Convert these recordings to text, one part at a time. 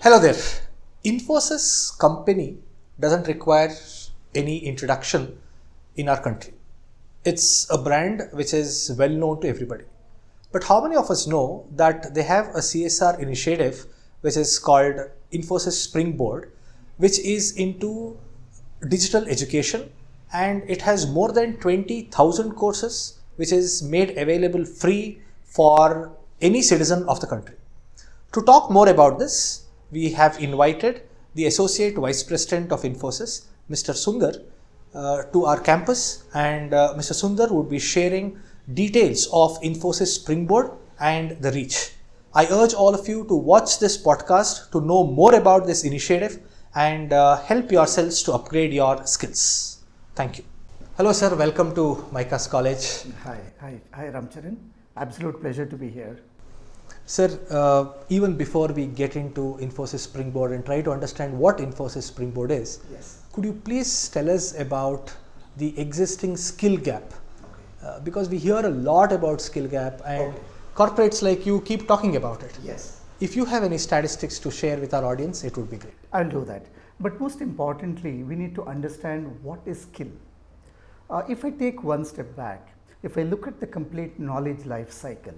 Hello there. Infosys company doesn't require any introduction in our country. It's a brand which is well known to everybody. But how many of us know that they have a CSR initiative which is called Infosys Springboard, which is into digital education, and it has more than 20,000 courses which is made available free for any citizen of the country. To talk more about this, we have invited the Associate Vice President of Infosys, Mr. Sundar, to our campus, and Mr. Sundar would be sharing details of Infosys Springboard and the reach. I urge all of you to watch this podcast to know more about this initiative and help yourselves to upgrade your skills. Thank you. Hello sir, welcome to Micas College. Hi Ramcharan. Absolute pleasure to be here. Sir, even before we get into Infosys Springboard and try to understand what Infosys Springboard is, Yes. could you please tell us about the existing skill gap? Because we hear a lot about skill gap and corporates like you keep talking about it. Yes. If you have any statistics to share with our audience, it would be great. I'll do that. But most importantly, we need to understand what is skill. If I take one step back, if I look at the complete knowledge life cycle,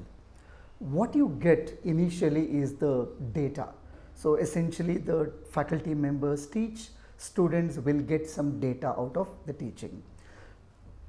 what you get initially is the data. So essentially the faculty members teach, students will get some data out of the teaching.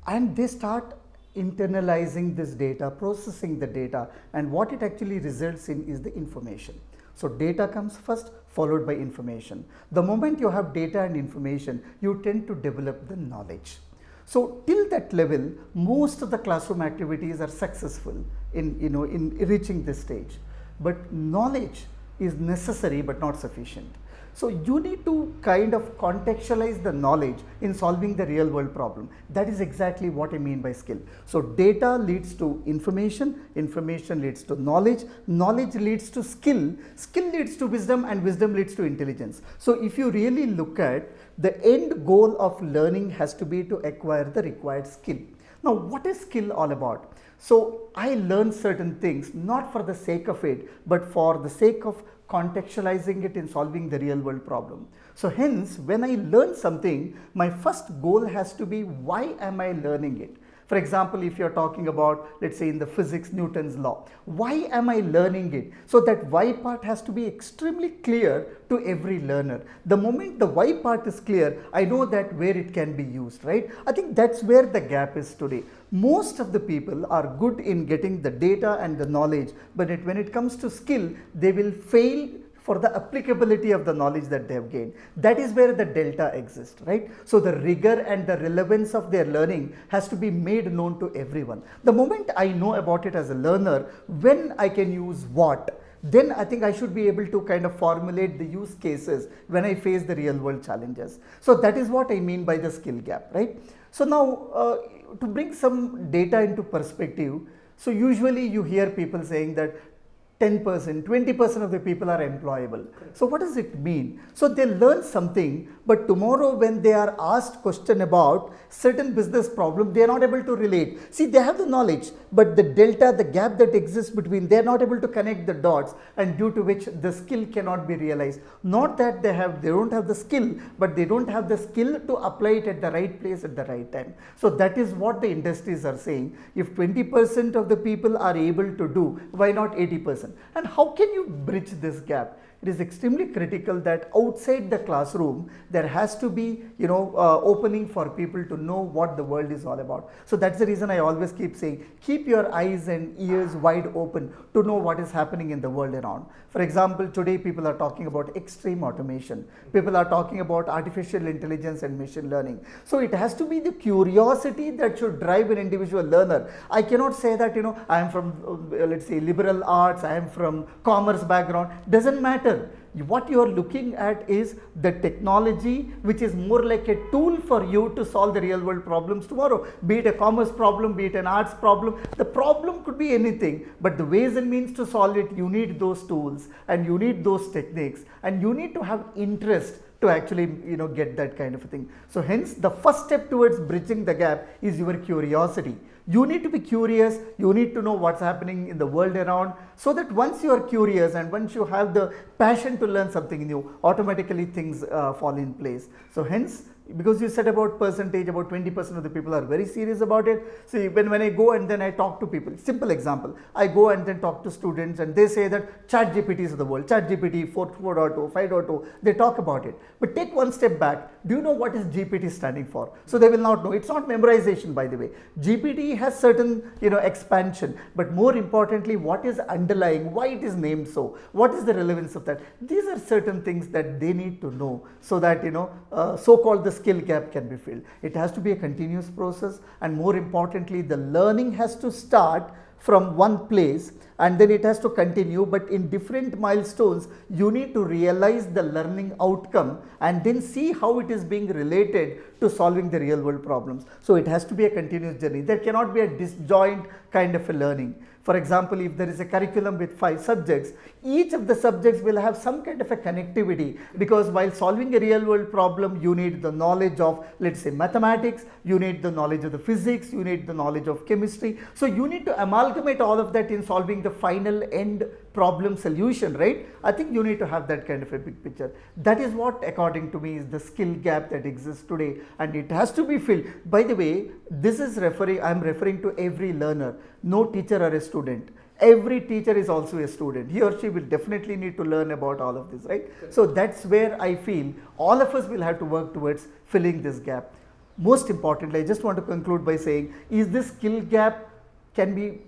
And they start internalizing this data, processing the data, and what it actually results in is the information. So data comes first, followed by information. The moment you have data and information, you tend to develop the knowledge. So till that level, most of the classroom activities are successful in reaching this stage. But knowledge is necessary but not sufficient. So you need to kind of contextualize the knowledge in solving the real world problem. That is exactly what I mean by skill. So data leads to information, information leads to knowledge, knowledge leads to skill, skill leads to wisdom, and wisdom leads to intelligence. So if you really look at the end goal of learning has to be to acquire the required skill. Now what is skill all about? So I learn certain things not for the sake of it, but for the sake of contextualizing it in solving the real world problem. So hence, when I learn something, my first goal has to be why am I learning it? For example, if you're talking about, let's say in the physics, Newton's law, why am I learning it? So that why part has to be extremely clear to every learner. The moment the why part is clear, I know that where it can be used, right? I think that's where the gap is today. Most of the people are good in getting the data and the knowledge, but when it comes to skill, they will fail for the applicability of the knowledge that they have gained. That is where the delta exists, right? So the rigor and the relevance of their learning has to be made known to everyone. The moment I know about it as a learner, when I can use what, then I think I should be able to kind of formulate the use cases when I face the real world challenges. So that is what I mean by the skill gap, right? So now to bring some data into perspective, so usually you hear people saying that 10%, 20% of the people are employable. So what does it mean? So they learn something, but tomorrow when they are asked question about certain business problem, they are not able to relate. See, they have the knowledge, but the delta, the gap that exists between, they are not able to connect the dots, and due to which the skill cannot be realized. Not that they don't have the skill, but they don't have the skill to apply it at the right place at the right time. So that is what the industries are saying. If 20% of the people are able to do, why not 80%? And how can you bridge this gap? It is extremely critical that outside the classroom, there has to be, opening for people to know what the world is all about. So that's the reason I always keep saying, keep your eyes and ears wide open to know what is happening in the world around. For example, today people are talking about extreme automation. People are talking about artificial intelligence and machine learning. So it has to be the curiosity that should drive an individual learner. I cannot say that, I am from, let's say, liberal arts, I am from commerce background. Doesn't matter. What you are looking at is the technology which is more like a tool for you to solve the real world problems tomorrow. Be it a commerce problem, be it an arts problem, the problem could be anything, but the ways and means to solve it, you need those tools and you need those techniques and you need to have interest to actually get that kind of a thing. So hence the first step towards bridging the gap is your curiosity. You need to be curious, you need to know what's happening in the world around, so that once you are curious and once you have the passion to learn something new, automatically things fall in place. So hence, because you said about percentage, about 20% of the people are very serious about it. See, when I go and then I talk to people, simple example, I go and then talk to students and they say that ChatGPT is the world, ChatGPT 4.0, 5.0, they talk about it. But take one step back, do you know what is GPT standing for? So they will not know. It's not memorization, by the way. GPT has certain, expansion, but more importantly, what is underlying, why it is named so, what is the relevance of that? These are certain things that they need to know, so that, so-called the skill gap can be filled. It has to be a continuous process, and more importantly, the learning has to start from one place and then it has to continue, but in different milestones you need to realize the learning outcome and then see how it is being related to solving the real world problems. So it has to be a continuous journey. There cannot be a disjoint kind of a learning. For example, if there is a curriculum with 5 subjects, each of the subjects will have some kind of a connectivity, because while solving a real world problem, you need the knowledge of, let's say, mathematics, you need the knowledge of the physics, you need the knowledge of chemistry. So you need to amalgamate all of that in solving the final end problem solution, right? I think you need to have that kind of a big picture. That is what, according to me, is the skill gap that exists today, and it has to be filled. By the way, this is I'm referring to every learner, no teacher or a student. Every teacher is also a student. He or she will definitely need to learn about all of this, right? So that's where I feel all of us will have to work towards filling this gap. Most importantly, I just want to conclude by saying, is this skill gap can be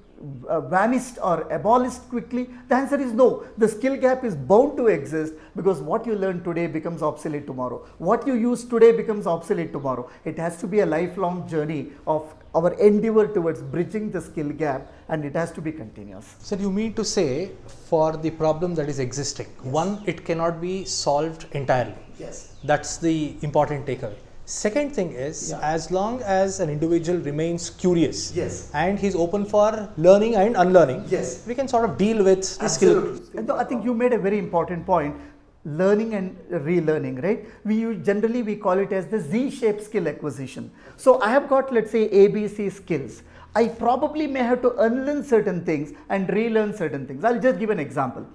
vanished or abolished quickly? The answer is no. The skill gap is bound to exist, because what you learn today becomes obsolete tomorrow. What you use today becomes obsolete tomorrow. It has to be a lifelong journey of our endeavor towards bridging the skill gap, and it has to be continuous. So you mean to say, for the problem that is existing, yes, one, it cannot be solved entirely. Yes. That's the important takeaway. Second thing is, yeah, as long as an individual remains curious, yes, and he's open for learning and unlearning, yes, we can sort of deal with the skill. And I think you made a very important point, learning and relearning, right? We call it as the Z-shaped skill acquisition. So I have got, let's say, ABC skills. I probably may have to unlearn certain things and relearn certain things. I'll just give an example.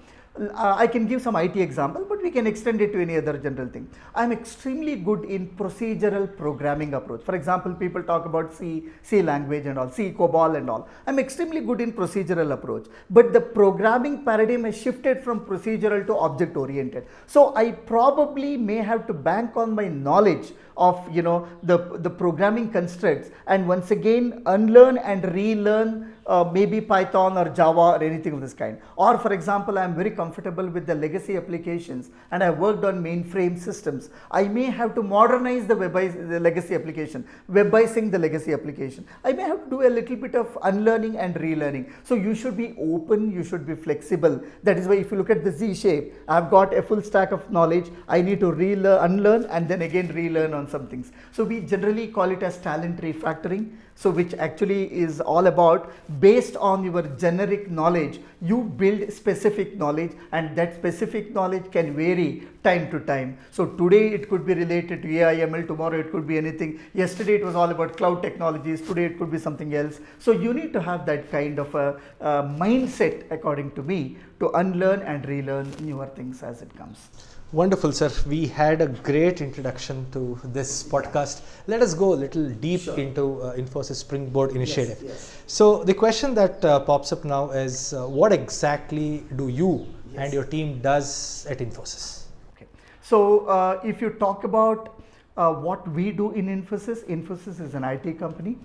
I can give some IT example, but we can extend it to any other general thing. I'm extremely good in procedural programming approach. For example, people talk about C language and all, C, COBOL and all. I'm extremely good in procedural approach, but the programming paradigm has shifted from procedural to object oriented. So I probably may have to bank on my knowledge of the programming constructs, and once again unlearn and relearn maybe Python or Java or anything of this kind. Or for example, I am very comfortable with the legacy applications and I worked on mainframe systems. I may have to modernize the legacy application, webizing the legacy application. I may have to do a little bit of unlearning and relearning. So you should be open, you should be flexible. That is why if you look at the Z shape, I've got a full stack of knowledge. I need to unlearn and then again relearn on some things. So we generally call it as talent refactoring. So which actually is all about, based on your generic knowledge, you build specific knowledge, and that specific knowledge can vary time to time. So today it could be related to AI, ML, tomorrow it could be anything. Yesterday it was all about cloud technologies, today it could be something else. So you need to have that kind of a mindset, according to me, to unlearn and relearn newer things as it comes. Wonderful, sir. We had a great introduction to this podcast. Let us go a little deep into Infosys Springboard initiative. Yes, yes. So the question that pops up now is, what exactly do you and your team does at Infosys? Okay. So if you talk about what we do in Infosys, Infosys is an IT company.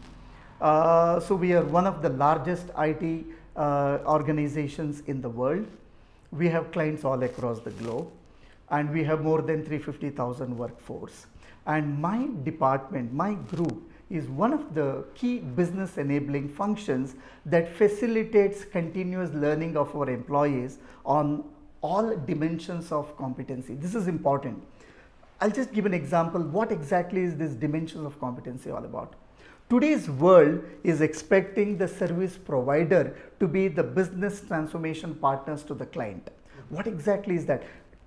So we are one of the largest IT organizations in the world. We have clients all across the globe, and we have more than 350,000 workforce. And my department, my group, is one of the key business enabling functions that facilitates continuous learning of our employees on all dimensions of competency. This is important. I'll just give an example. What exactly is this dimensions of competency all about? Today's world is expecting the service provider to be the business transformation partners to the client. What exactly is that?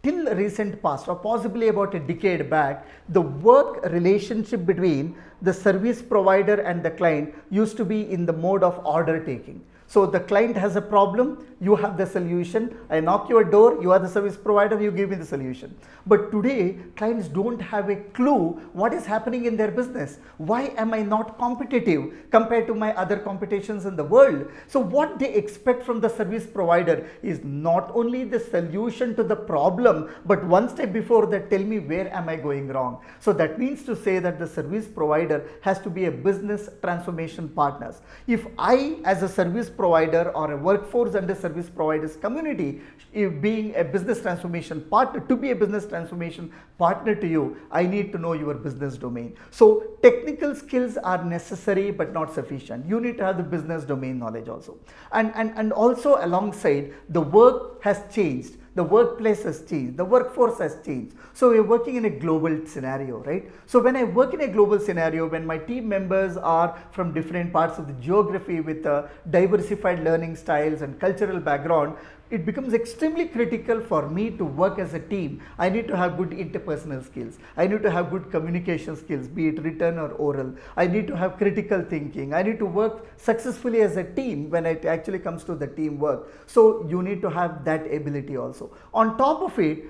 till recent past or possibly about a decade back, the work relationship between the service provider and the client used to be in the mode of order taking. So the client has a problem, you have the solution. I knock your door, you are the service provider, you give me the solution. But today, clients don't have a clue what is happening in their business. Why am I not competitive compared to my other competitions in the world? So what they expect from the service provider is not only the solution to the problem, but one step before that, tell me where am I going wrong. So that means to say that the service provider has to be a business transformation partner. If I, as a service provider or a workforce under service providers community, if being a business transformation partner, to be a business transformation partner to you, I need to know your business domain. So technical skills are necessary but not sufficient. You need to have the business domain knowledge also. And also alongside, the work has changed. The workplace has changed, the workforce has changed. So we're working in a global scenario, right? So when I work in a global scenario, when my team members are from different parts of the geography with diversified learning styles and cultural background, it becomes extremely critical for me to work as a team. I need to have good interpersonal skills. I need to have good communication skills, be it written or oral. I need to have critical thinking. I need to work successfully as a team when it actually comes to the teamwork. So you need to have that ability also. On top of it,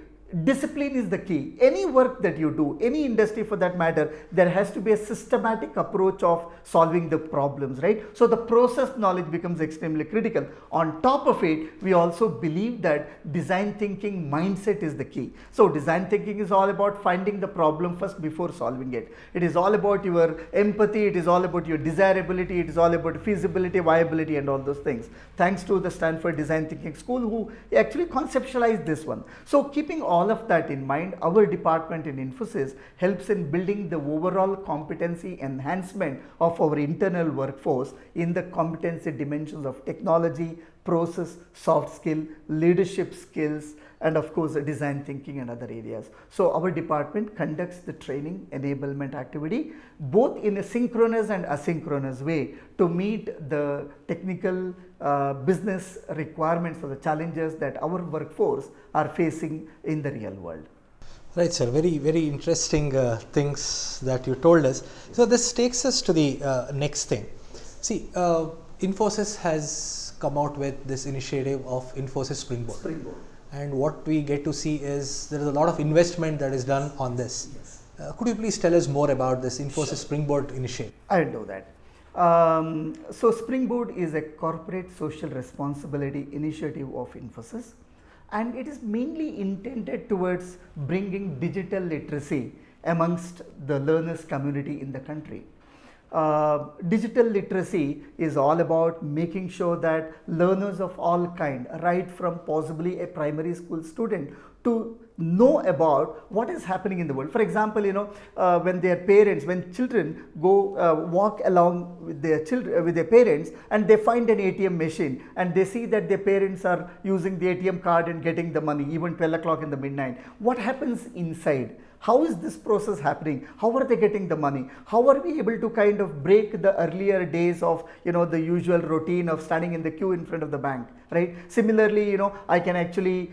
discipline is the key. Any work that you do, any industry for that matter, there has to be a systematic approach of solving the problems, right? So the process knowledge becomes extremely critical. On top of it, we also believe that design thinking mindset is the key. So design thinking is all about finding the problem first before solving it. It is all about your empathy, it is all about your desirability, it is all about feasibility, viability and all those things. Thanks to the Stanford Design Thinking School who actually conceptualized this one. So keeping all of that in mind, our department in Infosys helps in building the overall competency enhancement of our internal workforce in the competency dimensions of technology, process, soft skill, leadership skills, and of course design thinking and other areas. So our department conducts the training enablement activity both in a synchronous and asynchronous way to meet the technical business requirements or the challenges that our workforce are facing in the real world. Right, sir. Very, very interesting things that you told us. So this takes us to the next thing. See, Infosys has come out with this initiative of Infosys Springboard. And what we get to see is there is a lot of investment that is done on this. Yes. Could you please tell us more about this Infosys Springboard initiative? I'll do that. So Springboard is a corporate social responsibility initiative of Infosys, and it is mainly intended towards bringing digital literacy amongst the learners community in the country. Digital literacy is all about making sure that learners of all kind, right from possibly a primary school student to know about what is happening in the world. For example, when their parents, when children go walk along with their children, with their parents, and they find an ATM machine and they see that their parents are using the ATM card and getting the money even 12 o'clock in the midnight. What happens inside? How is this process happening? How are they getting the money? How are we able to kind of break the earlier days of, the usual routine of standing in the queue in front of the bank, right? Similarly, I can actually,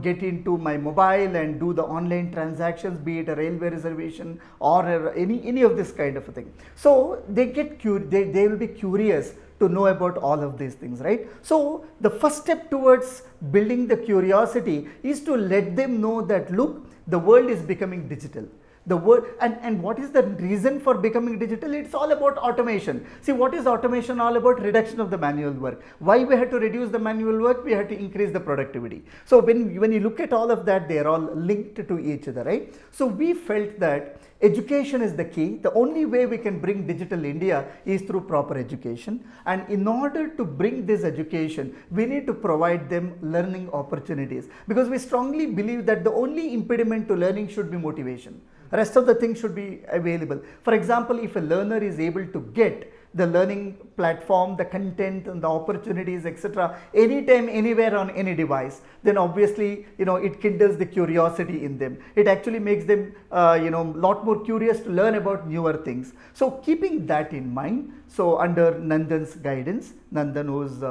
get into my mobile and do the online transactions, be it a railway reservation or any of this kind of a thing. So they get they will be curious to know about all of these things, right? So the first step towards building the curiosity is to let them know that, look, the world is becoming digital. The world, and what is the reason for becoming digital? It's all about automation. See, what is automation all about? Reduction of the manual work. Why we had to reduce the manual work? We had to increase the productivity. So when you look at all of that, they are all linked to each other, right? So we felt that education is the key. The only way we can bring digital India is through proper education. And in order to bring this education, we need to provide them learning opportunities, because we strongly believe that the only impediment to learning should be motivation. Rest of the things should be available. For example, if a learner is able to get the learning platform, the content and the opportunities, etc., anytime, anywhere on any device, then obviously, it kindles the curiosity in them. It actually makes them, lot more curious to learn about newer things. So keeping that in mind, so under Nandan's guidance, Nandan, who's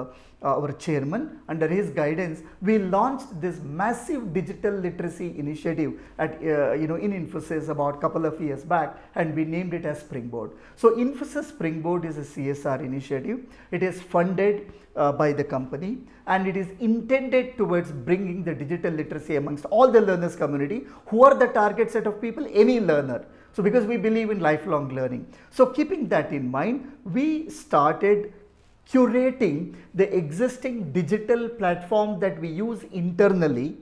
our chairman, under his guidance, we launched this massive digital literacy initiative at in Infosys about a couple of years back, and we named it as Springboard. So Infosys Springboard is a CSR initiative. It is funded by the company, and it is intended towards bringing the digital literacy amongst all the learners community. Who are the target set of people? Any learner. So because we believe in lifelong learning. So keeping that in mind, we started curating the existing digital platform that we use internally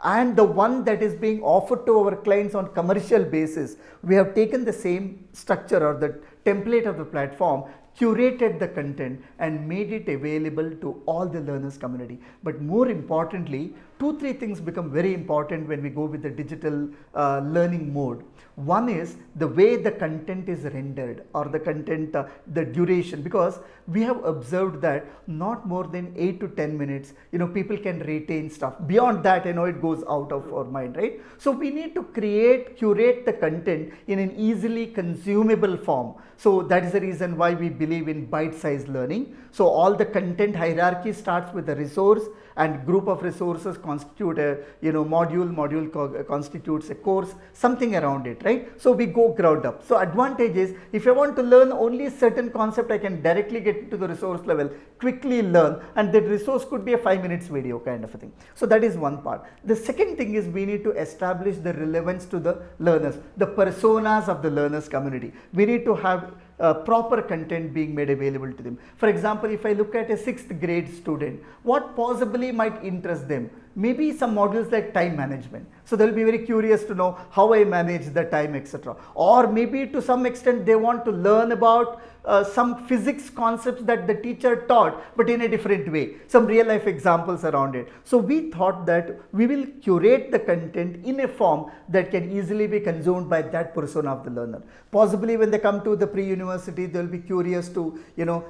and the one that is being offered to our clients on commercial basis. We have taken the same structure or the template of the platform, curated the content and made it available to all the learners community. But more importantly, 2-3 things become very important when we go with the digital learning mode. One is the way the content is rendered, or the content, the duration, because we have observed that not more than 8 to 10 minutes, people can retain stuff. Beyond that, it goes out of our mind, right? So we need to curate the content in an easily consumable form. So that is the reason why we believe in bite-sized learning. So all the content hierarchy starts with a resource, and group of resources constitute a module constitutes a course, something around it, right? So we go ground up. So advantage is, if I want to learn only a certain concept, I can directly get into the resource level, quickly learn, and that resource could be a 5 minutes video kind of a thing. So that is one part. The second thing is, we need to establish the relevance to the learners, the personas of the learners community. We need to have proper content being made available to them. For example, if I look at a 6th grade student, what possibly might interest them? Maybe some modules like time management. So they'll be very curious to know how I manage the time, etc. Or maybe to some extent they want to learn about some physics concepts that the teacher taught, but in a different way, some real life examples around it. So we thought that we will curate the content in a form that can easily be consumed by that persona of the learner. Possibly when they come to the pre-university, they'll be curious to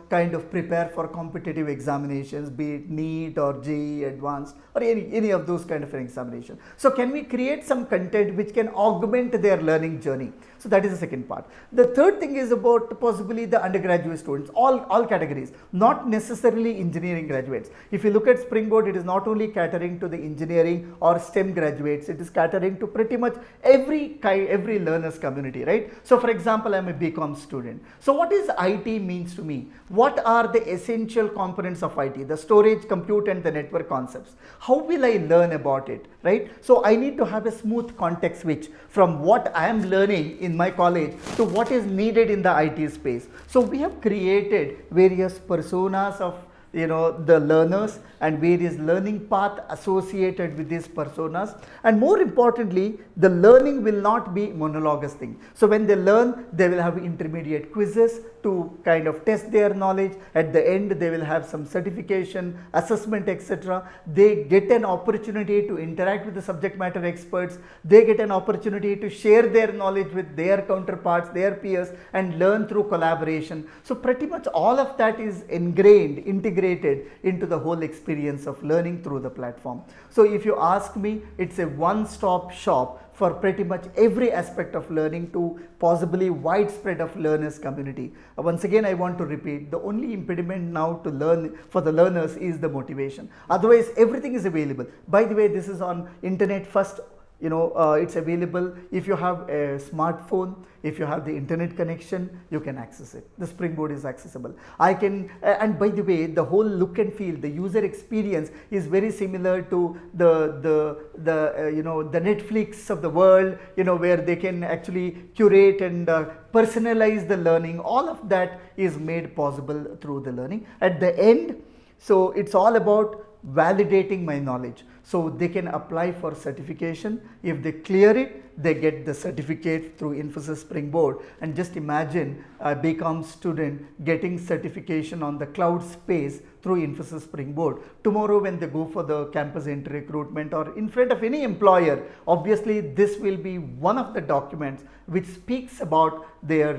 kind of prepare for competitive examinations, be it NEET or JEE Advanced or any of those kind of an examination. So can we create some content which can augment their learning journey? So that is the second part. The third thing is about possibly the undergraduate students, all categories, not necessarily engineering graduates. If you look at Springboard, it is not only catering to the engineering or STEM graduates, it is catering to pretty much every learners community, right? So for example, I am a BCom student. So what is IT means to me? What are the essential components of IT? The storage, compute and the network concepts. How will I learn about it, right? So I need to have a smooth context switch from what I am learning in my college to what is needed in the IT space. So we have created various personas of the learners and various learning path associated with these personas, and more importantly, the learning will not be monologuous thing. So when they learn, they will have intermediate quizzes to kind of test their knowledge. At the end, they will have some certification, assessment, etc. They get an opportunity to interact with the subject matter experts. They get an opportunity to share their knowledge with their counterparts, their peers, and learn through collaboration. So pretty much all of that is integrated into the whole experience of learning through the platform. So if you ask me, it's a one-stop shop for pretty much every aspect of learning to possibly widespread of learners community. Once again, I want to repeat, the only impediment now to learn for the learners is the motivation. Otherwise, everything is available. By the way, this is on internet first. It's available. If you have a smartphone, if you have the internet connection, you can access it. The Springboard is accessible. And by the way, the whole look and feel, the user experience is very similar to the Netflix of the world, where they can actually curate and personalize the learning. All of that is made possible through the learning. At the end, so it's all about validating my knowledge. So they can apply for certification. If they clear it, they get the certificate through Infosys Springboard. And just imagine a BCom student getting certification on the cloud space through Infosys Springboard. Tomorrow when they go for the campus entry recruitment or in front of any employer, obviously this will be one of the documents which speaks about their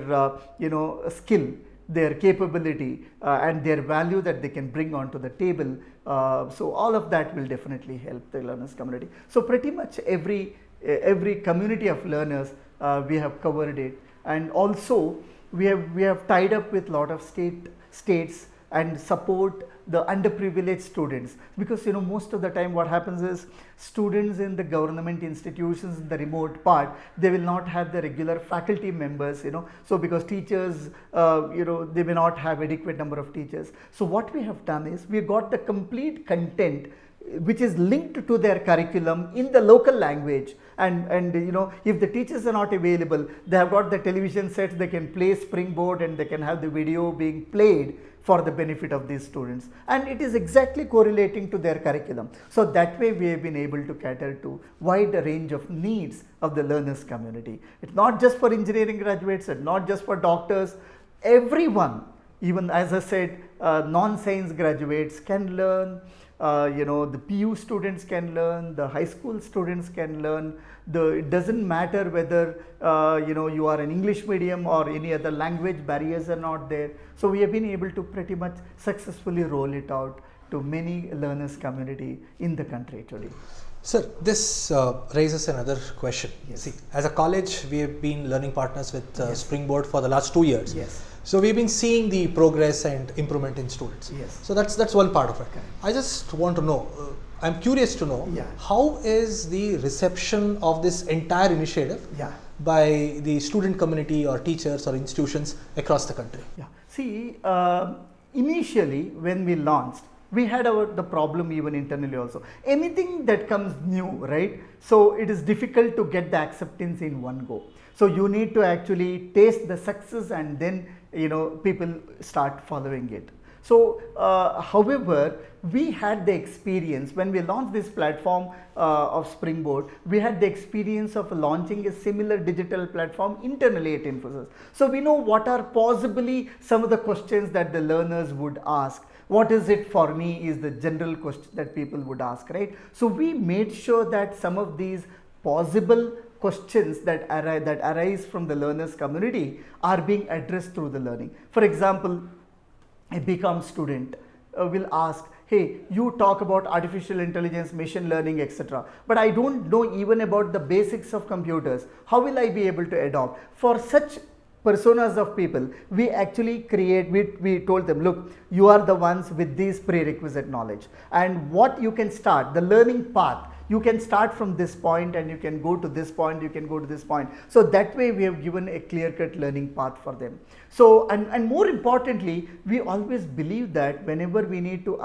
skill, their capability and their value that they can bring onto the table. So all of that will definitely help the learners community. So pretty much every community of learners we have covered it, and also we have tied up with lot of states and support the underprivileged students, because most of the time what happens is students in the government institutions in the remote part, they will not have the regular faculty members, so because teachers they may not have adequate number of teachers. So what we have done is we got the complete content which is linked to their curriculum in the local language, and if the teachers are not available, they have got the television sets, they can play Springboard and they can have the video being played for the benefit of these students, and it is exactly correlating to their curriculum. So that way we have been able to cater to wide range of needs of the learners community. It's not just for engineering graduates and not just for doctors, everyone, even as I said, non-science graduates can learn, the PU students can learn, the high school students can learn. It doesn't matter whether you are an English medium or any other language, barriers are not there. So we have been able to pretty much successfully roll it out to many learners community in the country today. Sir, this raises another question. Yes. See, as a college, we have been learning partners with Yes. Springboard for the last 2 years. Yes. So we've been seeing the progress and improvement in students. Yes. So that's one part of it. Okay. I just want to know, I'm curious to know, Yeah. how is the reception of this entire initiative Yeah. by the student community or teachers or institutions across the country? Yeah. See, initially when we launched, we had the problem even internally also. Anything that comes new, right? So it is difficult to get the acceptance in one go. So you need to actually taste the success and then people start following it. So however, we had the experience when we launched this platform of Springboard, we had the experience of launching a similar digital platform internally at Infosys. So we know what are possibly some of the questions that the learners would ask. What is it for me is the general question that people would ask, right? So we made sure that some of these possible questions that arise from the learners community are being addressed through the learning. For example, a BCom student will ask, hey, you talk about artificial intelligence, machine learning, etc. But I don't know even about the basics of computers. How will I be able to adopt? For such personas of people, we actually we told them, look, you are the ones with these prerequisite knowledge, and what you can start, the learning path, you can start from this point and you can go to this point, you can go to this point. So that way we have given a clear-cut learning path for them. So, and more importantly, we always believe that whenever we need to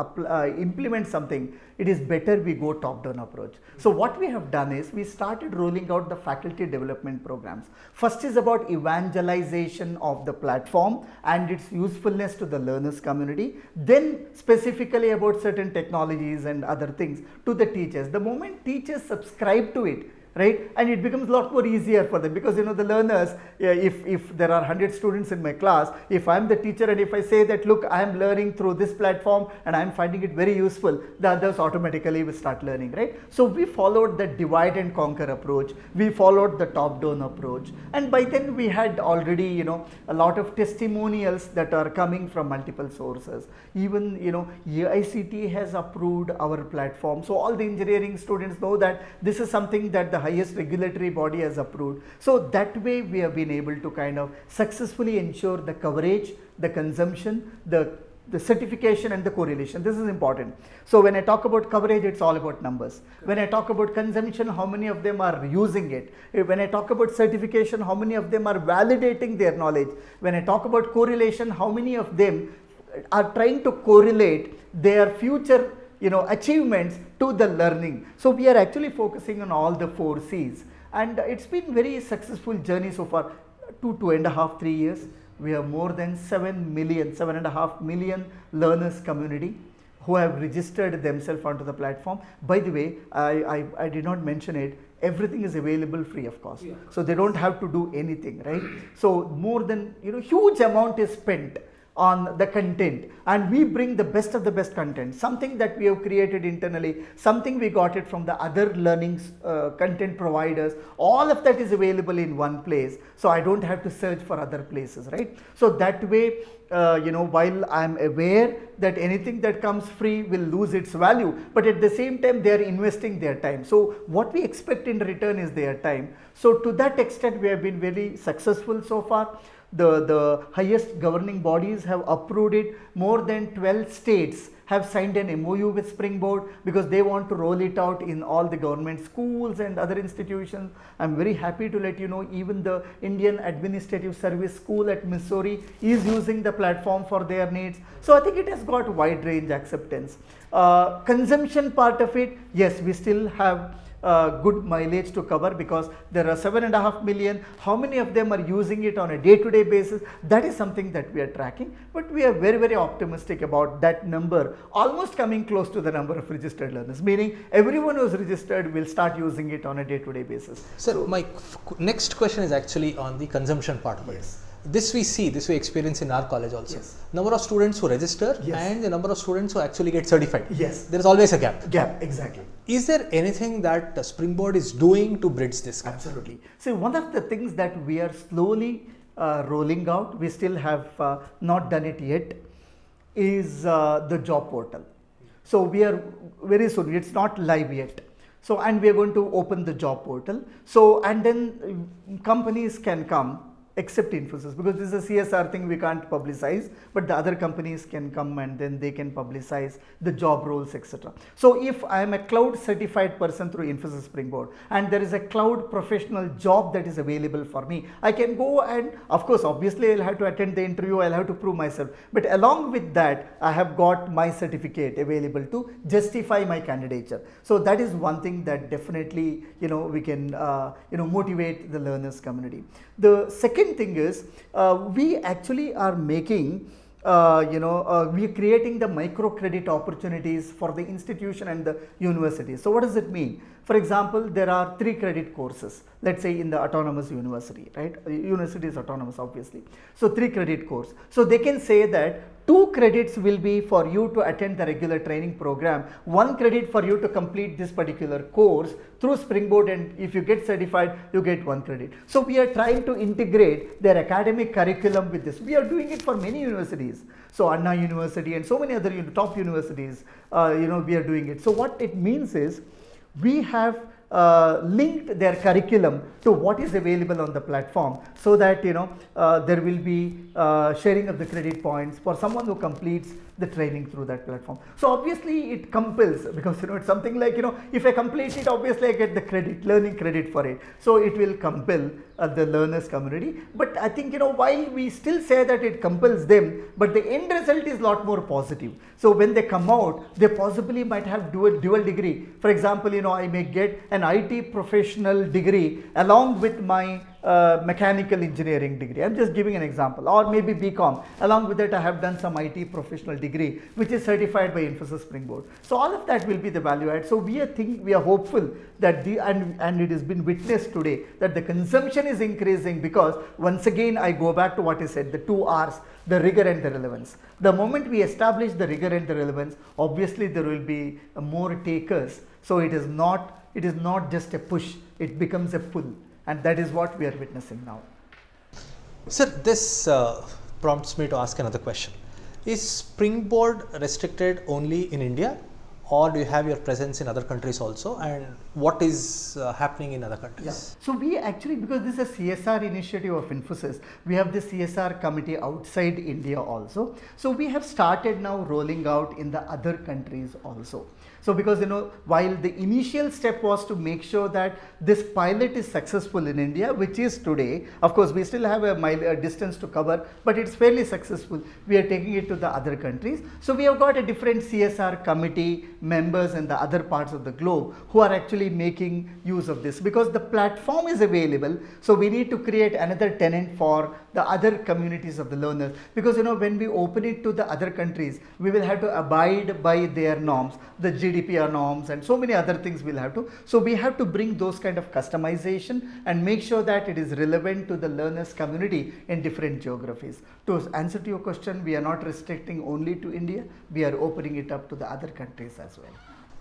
implement something, it is better we go top-down approach. So what we have done is we started rolling out the faculty development programs. First is about evangelization of the platform and its usefulness to the learners community. Then specifically about certain technologies and other things to the teachers. The moment teachers subscribe to it, right, and it becomes a lot more easier for them, because the learners, if there are 100 students in my class, if I am the teacher and if I say that, look, I am learning through this platform and I am finding it very useful, the others automatically will start learning, right? So we followed the divide and conquer approach, we followed the top down approach, and by then we had already a lot of testimonials that are coming from multiple sources. Even AICT has approved our platform, so all the engineering students know that this is something that the highest regulatory body has approved. So that way we have been able to kind of successfully ensure the coverage, the consumption, the certification and the correlation. This is important. So when I talk about coverage, it's all about numbers. When I talk about consumption, how many of them are using it? When I talk about certification, how many of them are validating their knowledge? When I talk about correlation, how many of them are trying to correlate their future achievements to the learning. So we are actually focusing on all the 4 C's, and it's been very successful journey so far. 2.5, 3 years, we have more than 7.5 million learners community who have registered themselves onto the platform. By the way, I did not mention it, everything is available free of cost. Yeah. So they don't have to do anything, right? So more than huge amount is spent on the content, and we bring the best of the best content, something that we have created internally, something we got it from the other learning content providers. All of that is available in one place, so I don't have to search for other places, right? So that way, while I'm aware that anything that comes free will lose its value, but at the same time they are investing their time. So what we expect in return is their time. So to that extent we have been very successful so far. The highest governing bodies have approved it. More than 12 states have signed an MOU with Springboard because they want to roll it out in all the government schools and other institutions. I'm very happy to let you know even the Indian Administrative Service School at Missouri is using the platform for their needs. So I think it has got wide range acceptance. Consumption part of it, yes, we still have good mileage to cover because there are 7.5 million. How many of them are using it on a day-to-day basis? That is something that we are tracking, but we are very, very optimistic about that number almost coming close to the number of registered learners, meaning everyone who is registered will start using it on a day-to-day basis. So my next question is actually on the consumption part of it. Yes. This we experience in our college also. Yes. Number of students who register Yes. and the number of students who actually get certified. Yes. There is always a gap. Gap, exactly. Is there anything that Springboard is doing to bridge this gap? Absolutely. So one of the things that we are slowly rolling out, we still have not done it yet, is the job portal. So we are very soon, it's not live yet. So, and we are going to open the job portal. So, and then companies can come except Infosys, because this is a CSR thing we can't publicize, but the other companies can come and then they can publicize the job roles, etc. So if I am a cloud certified person through Infosys Springboard and there is a cloud professional job that is available for me, I can go and of course obviously I'll have to attend the interview, I'll have to prove myself, but along with that I have got my certificate available to justify my candidature. So that is one thing that definitely we can motivate the learners community. The second thing is we actually are making we are creating the microcredit opportunities for the institution and the university. So what does it mean? For example, there are 3 credit courses, let's say in the autonomous university, right? University is autonomous obviously. So 3 credit course. So they can say that 2 credits will be for you to attend the regular training program, 1 credit for you to complete this particular course through Springboard, and if you get certified, you get 1 credit. So we are trying to integrate their academic curriculum with this. We are doing it for many universities. So Anna University and so many other top universities, we are doing it. So what it means is we have linked their curriculum to what is available on the platform, so that there will be sharing of the credit points for someone who completes the training through that platform. So obviously it compels, because it's something like if I complete it, obviously I get the learning credit for it. So it will compel the learners community. But I think while we still say that it compels them, but the end result is a lot more positive. So when they come out, they possibly might have dual degree. For example, I may get an IT professional degree along with my mechanical engineering degree. I'm just giving an example, or maybe BCom. Along with that, I have done some IT professional degree, which is certified by Infosys Springboard. So all of that will be the value add. So we are hopeful that and it has been witnessed today that the consumption is increasing, because once again I go back to what I said, the 2 R's, the rigor and the relevance. The moment we establish the rigor and the relevance, obviously there will be more takers. So it is not just a push, it becomes a pull. And that is what we are witnessing now. Sir, this prompts me to ask another question. Is Springboard restricted only in India, or do you have your presence in other countries also? And what is happening in other countries? Yeah. So we actually, because this is a CSR initiative of Infosys, we have the CSR committee outside India also. So we have started now rolling out in the other countries also. So because while the initial step was to make sure that this pilot is successful in India, which is today, of course we still have a distance to cover, but it's fairly successful. We are taking it to the other countries. So we have got a different CSR committee members in the other parts of the globe who are actually making use of this, because the platform is available. So we need to create another tenant for the other communities of the learners, because when we open it to the other countries, we will have to abide by their norms, the GDPR norms, and so many other things we'll have to. So we have to bring those kind of customization and make sure that it is relevant to the learners community in different geographies. To answer to your question, we are not restricting only to India, we are opening it up to the other countries as well.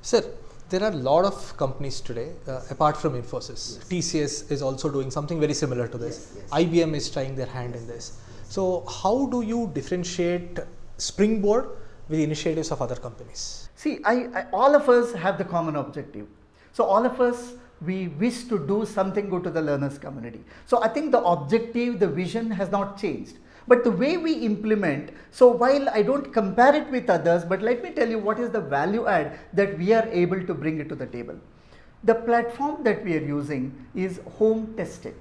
Sir, there are a lot of companies today, apart from Infosys. Yes. TCS is also doing something very similar to this. Yes, yes. IBM is trying their hand in this. So how do you differentiate Springboard with the initiatives of other companies? See, all of us have the common objective. So all of us we wish to do something good to the learners community. So I think the objective, the vision has not changed. But the way we implement, so while I don't compare it with others, but let me tell you what is the value add that we are able to bring it to the table. The platform that we are using is home tested.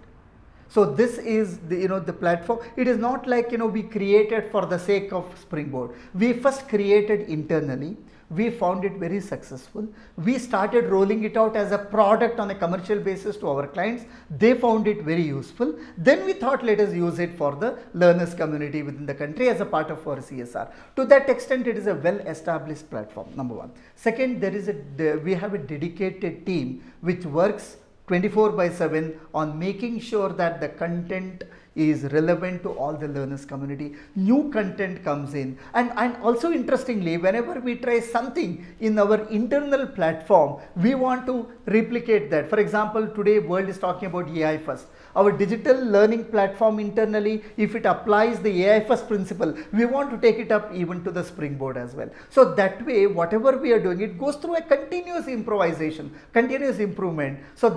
So this is the platform. It is not like we created for the sake of Springboard. We first created internally. We found it very successful. We started rolling it out as a product on a commercial basis to our clients. They found it very useful. Then we thought, let us use it for the learners community within the country as a part of our CSR. To that extent, it is a well-established platform, number one. Second, we have a dedicated team which works 24/7 on making sure that the content is relevant to all the learners community. New content comes in, and also interestingly, whenever we try something in our internal platform, we want to replicate that. For example, today world is talking about AI first. Our digital learning platform internally, if it applies the AI first principle, we want to take it up even to the Springboard as well. So that way, whatever we are doing, it goes through a continuous improvisation, continuous improvement. So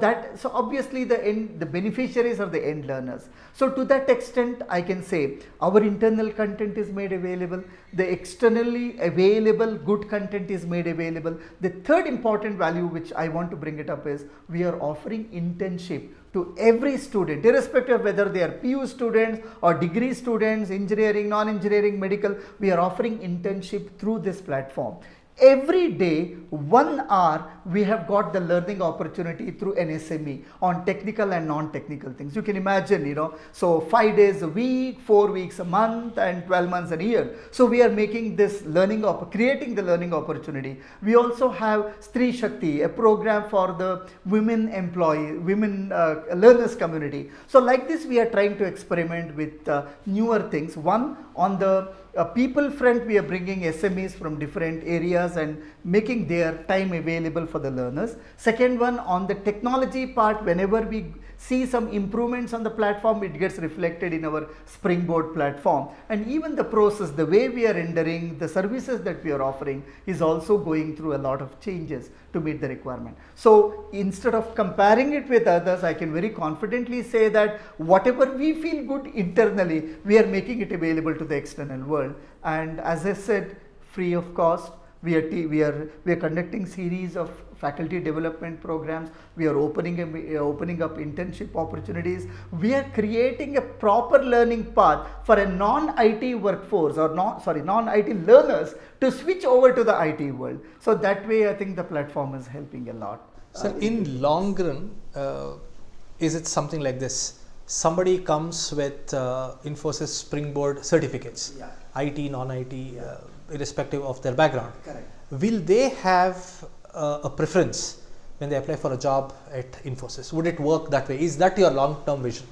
obviously the beneficiaries are the end learners. So to that extent, I can say our internal content is made available. The externally available good content is made available. The third important value which I want to bring it up is we are offering internship to every student, irrespective of whether they are PU students or degree students, engineering, non-engineering, medical. We are offering internship through this platform. Every day, 1 hour, we have got the learning opportunity through an SME on technical and non-technical things. You can imagine, so 5 days a week, 4 weeks a month, and 12 months a year. So we are making this creating the learning opportunity. We also have Stri Shakti, a program for the women learners community. So like this, we are trying to experiment with newer things. One, on the people front, we are bringing SMEs from different areas and making their time available for the learners. Second one, on the technology part, whenever we see some improvements on the platform, it gets reflected in our Springboard platform. And even the process, the way we are rendering, the services that we are offering is also going through a lot of changes to meet the requirement. So instead of comparing it with others, I can very confidently say that whatever we feel good internally, we are making it available to the external world. And as I said, free of cost. We are conducting series of faculty development programs. We are opening up internship opportunities. We are creating a proper learning path for a non-IT workforce or non-IT learners to switch over to the IT world. So that way, I think the platform is helping a lot. So in long run, is it something like this? Somebody comes with Infosys Springboard certificates, Yeah. IT, non-IT, irrespective of their background. Correct. Will they have a preference when they apply for a job at Infosys? Would it work that way? Is that your long-term vision?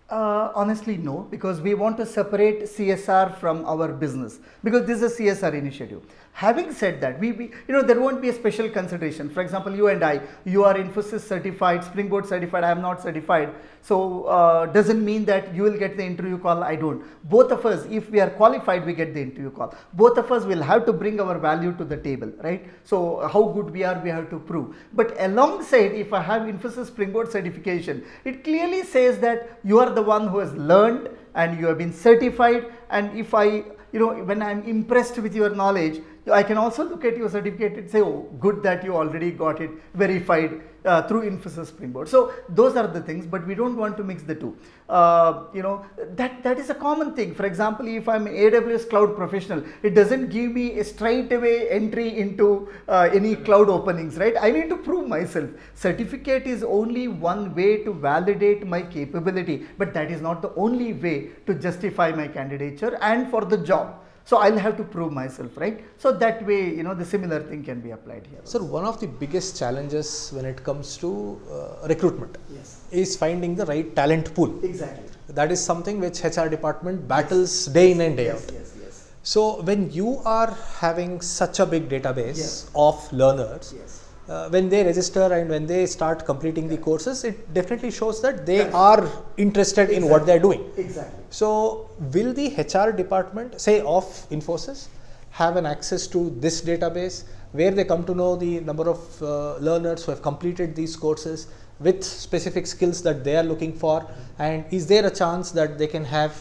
Honestly, no, because we want to separate CSR from our business, because this is a CSR initiative. Having said that, there won't be a special consideration. For example, you and I, you are Infosys certified, Springboard certified, I am not certified. So doesn't mean that you will get the interview call, I don't. Both of us, if we are qualified, we get the interview call. Both of us will have to bring our value to the table, right? So how good we are, we have to prove. But alongside, if I have Infosys Springboard certification, it clearly says that you are the one who has learned and you have been certified. And if when I'm impressed with your knowledge, I can also look at your certificate and say, oh, good that you already got it verified through Infosys Springboard. So those are the things, but we don't want to mix the two. That is a common thing. For example, if I'm an AWS cloud professional, it doesn't give me a straight away entry into any cloud openings, right? I need to prove myself. Certificate is only one way to validate my capability, but that is not the only way to justify my candidature and for the job. So I'll have to prove myself, right? So that way, the similar thing can be applied here. Sir, one of the biggest challenges when it comes to recruitment is finding the right talent pool. Exactly. That is something which HR department battles day in and day out. Yes. So when you are having such a big database of learners, when they register and when they start completing the courses, it definitely shows that they are interested in what they are doing. Exactly. So will the HR department, say of Infosys, have an access to this database where they come to know the number of learners who have completed these courses, with specific skills that they are looking for? And is there a chance that they can have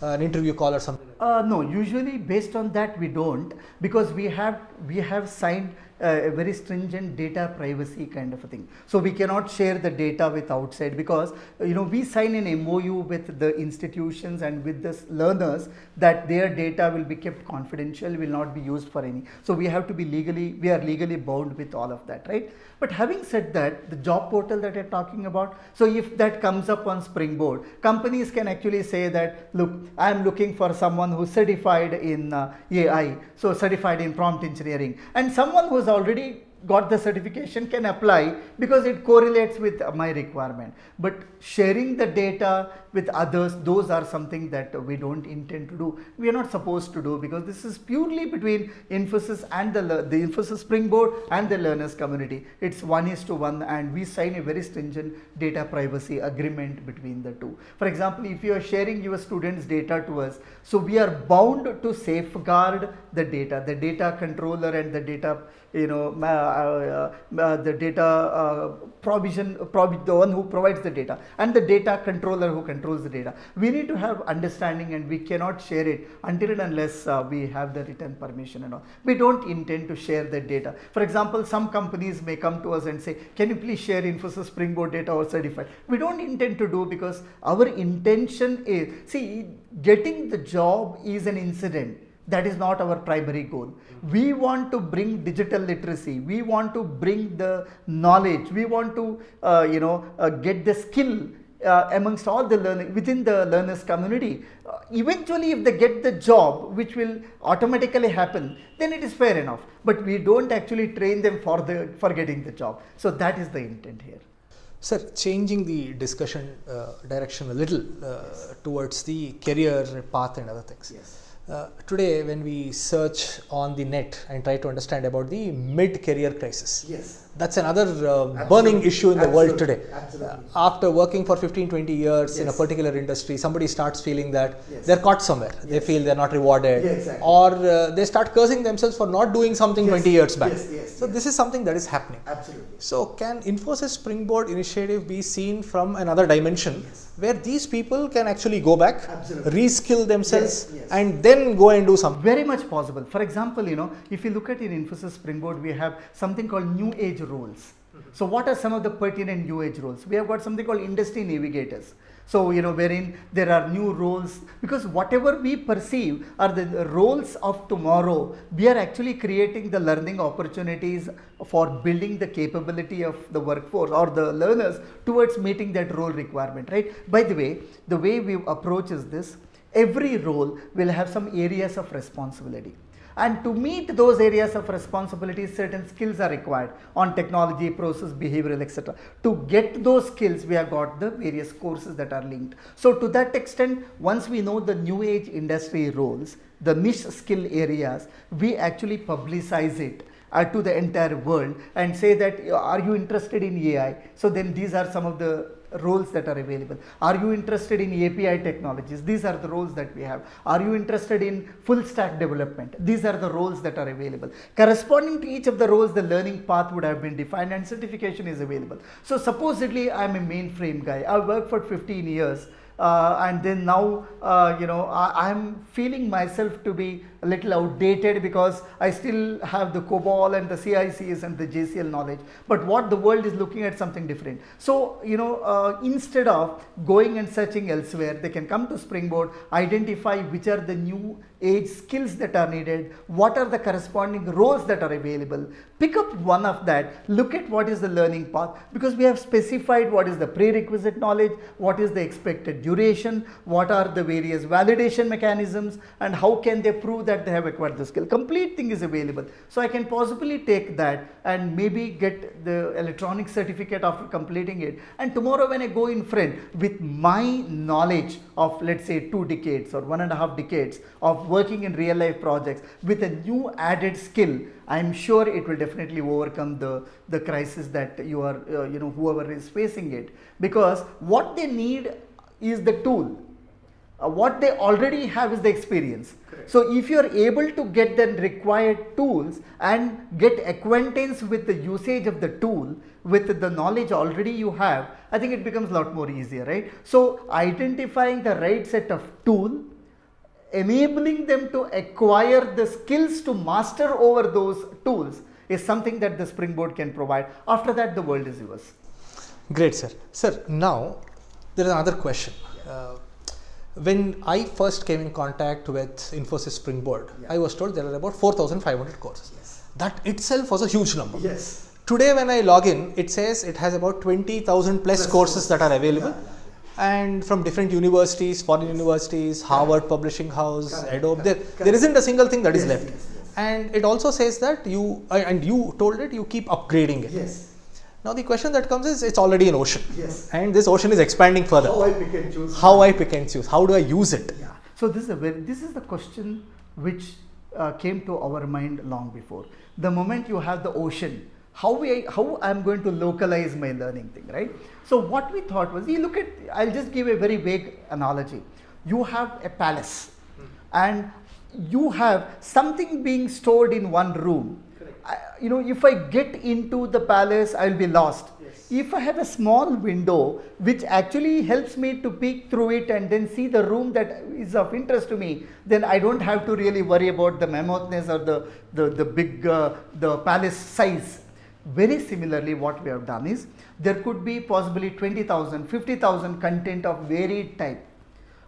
an interview call or something? No, usually based on that we don't, because we have signed a very stringent data privacy kind of a thing. So we cannot share the data with outside, because we sign an MOU with the institutions and with the learners that their data will be kept confidential, will not be used for any. So we are legally bound with all of that, right? But having said that, the job portal that you're talking about, so if that comes up on Springboard, companies can actually say that, look, I'm looking for someone who's certified in AI, so certified in prompt engineering, and someone who's already got the certification can apply because it correlates with my requirement. But sharing the data with others, those are something that we don't intend to do. We are not supposed to do, because this is purely between Infosys and the Infosys Springboard and the learners community. It's 1:1, and we sign a very stringent data privacy agreement between the two. For example, if you are sharing your students' data to us, so we are bound to safeguard the data controller and the data the data the one who provides the data, and the data controller who controls the data. We need to have understanding, and we cannot share it until and unless we have the written permission and all. We don't intend to share the data. For example, some companies may come to us and say, can you please share Infosys Springboard data or certified? We don't intend to do, because our intention is, getting the job is an incident. That is not our primary goal. We want to bring digital literacy. We want to bring the knowledge. We want to, get the skill amongst all the within the learners community. Eventually, if they get the job, which will automatically happen, then it is fair enough. But we don't actually train them for getting the job. So that is the intent here. Sir, changing the discussion direction a little towards the career path and other things. Yes. Today, when we search on the net and try to understand about the mid-career crisis, yes, that's another burning issue in the world today. Absolutely. After working for 15-20 years in a Yes. particular industry, somebody starts feeling that Yes. they're caught somewhere. Yes. They feel they're not rewarded, Yeah, exactly. or they start cursing themselves for not doing something Yes. 20 years back. Yes. So this is something that is happening. Absolutely. So can Infosys Springboard initiative be seen from another dimension, Yes. where these people can actually go back, Absolutely. reskill themselves, Yes. and then go and do something? Very much possible. For example, if you look at in Infosys Springboard, we have something called new age roles. So what are some of the pertinent new age roles? We have got something called industry navigators. So, wherein there are new roles, because whatever we perceive are the roles of tomorrow, we are actually creating the learning opportunities for building the capability of the workforce or the learners towards meeting that role requirement, right? By the way we approach is this: every role will have some areas of responsibility. And to meet those areas of responsibility, certain skills are required on technology, process, behavioral, etc. To get those skills, we have got the various courses that are linked. So to that extent, once we know the new age industry roles, the niche skill areas, we actually publicize it to the entire world and say that, are you interested in AI? So then these are some of the roles that are available. Are you interested in API technologies? These are the roles that we have. Are you interested in full stack development? These are the roles that are available. Corresponding to each of the roles, the learning path would have been defined and certification is available. So supposedly I'm a mainframe guy. I worked for 15 years. And then now, I'm feeling myself to be a little outdated because I still have the COBOL and the CICs and the JCL knowledge. But what the world is looking at something different. So, instead of going and searching elsewhere, they can come to Springboard, identify which are the new age skills that are needed, what are the corresponding roles that are available, pick up one of that, look at what is the learning path, because we have specified what is the prerequisite knowledge, what is the expected duration, what are the various validation mechanisms, and how can they prove that they have acquired the skill. Complete thing is available. So I can possibly take that and maybe get the electronic certificate after completing it. And tomorrow when I go in front with my knowledge of, let's say, 2 decades or 1.5 decades of working in real life projects with a new added skill, I'm sure it will definitely overcome the crisis that you are, whoever is facing it. Because what they need is the tool. what they already have is the experience. Correct. So if you are able to get the required tools and get acquaintance with the usage of the tool, with the knowledge already you have, I think it becomes a lot more easier, right? So identifying the right set of tool, enabling them to acquire the skills to master over those tools is something that the Springboard can provide. After that, the world is yours. Great, sir. Sir, now there is another question. When I first came in contact with Infosys Springboard, I was told there are about 4,500 courses. Yes. That itself was a huge number. Yes. Today when I log in, it says it has about 20,000 plus courses that are available. And from different universities, foreign universities, Harvard Publishing House, Adobe, there isn't a single thing that is left. And it also says that you told it, you keep upgrading it. Yes. Now the question that comes is, it's already an ocean. Yes. And this ocean is expanding further. How I pick and choose. How I pick and choose. How do I use it? Yeah. So this is the question which came to our mind long before. The moment you have the ocean, how I'm going to localize my learning thing, right? So what we thought was, I'll just give a very vague analogy. You have a palace and you have something being stored in one room. If I get into the palace, I'll be lost. Yes. If I have a small window which actually helps me to peek through it and then see the room that is of interest to me, then I don't have to really worry about the mammothness or the palace size. Very similarly, what we have done is, there could be possibly 20,000, 50,000 content of varied type.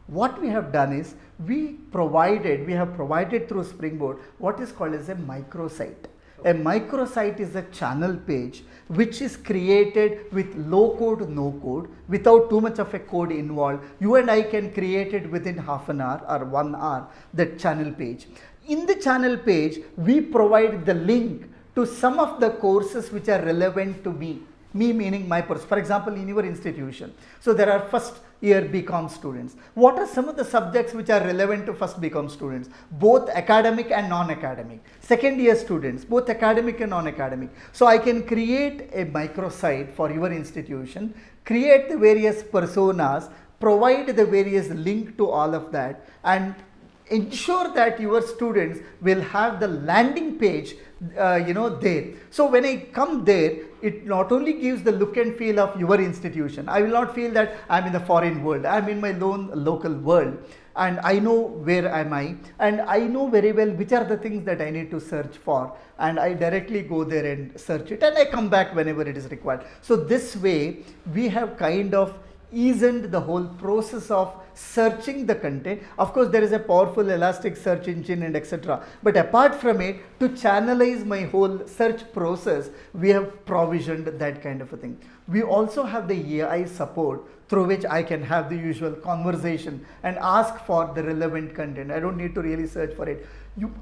What we have done is, we have provided through Springboard what is called as a microsite. A microsite is a channel page which is created with low code, no code, without too much of a code involved. You and I can create it within half an hour or 1 hour, that channel page. In the channel page, we provide the link to some of the courses which are relevant to me meaning my person. For example, in your institution, so there are first year BCom students. What are some of the subjects which are relevant to first BCom students, both academic and non-academic? Second year students, both academic and non-academic. So I can create a microsite for your institution, create the various personas, provide the various link to all of that, and ensure that your students will have the landing page there. So when I come there, it not only gives the look and feel of your institution. I will not feel that I'm in the foreign world. I'm in my own local world, and I know where am I, and I know very well which are the things that I need to search for, and I directly go there and search it, and I come back whenever it is required. So this way we have kind of eased the whole process of searching the content. Of course, there is a powerful elastic search engine and etc. But apart from it, to channelize my whole search process, we have provisioned that kind of a thing. We also have the AI support through which I can have the usual conversation and ask for the relevant content. I don't need to really search for it.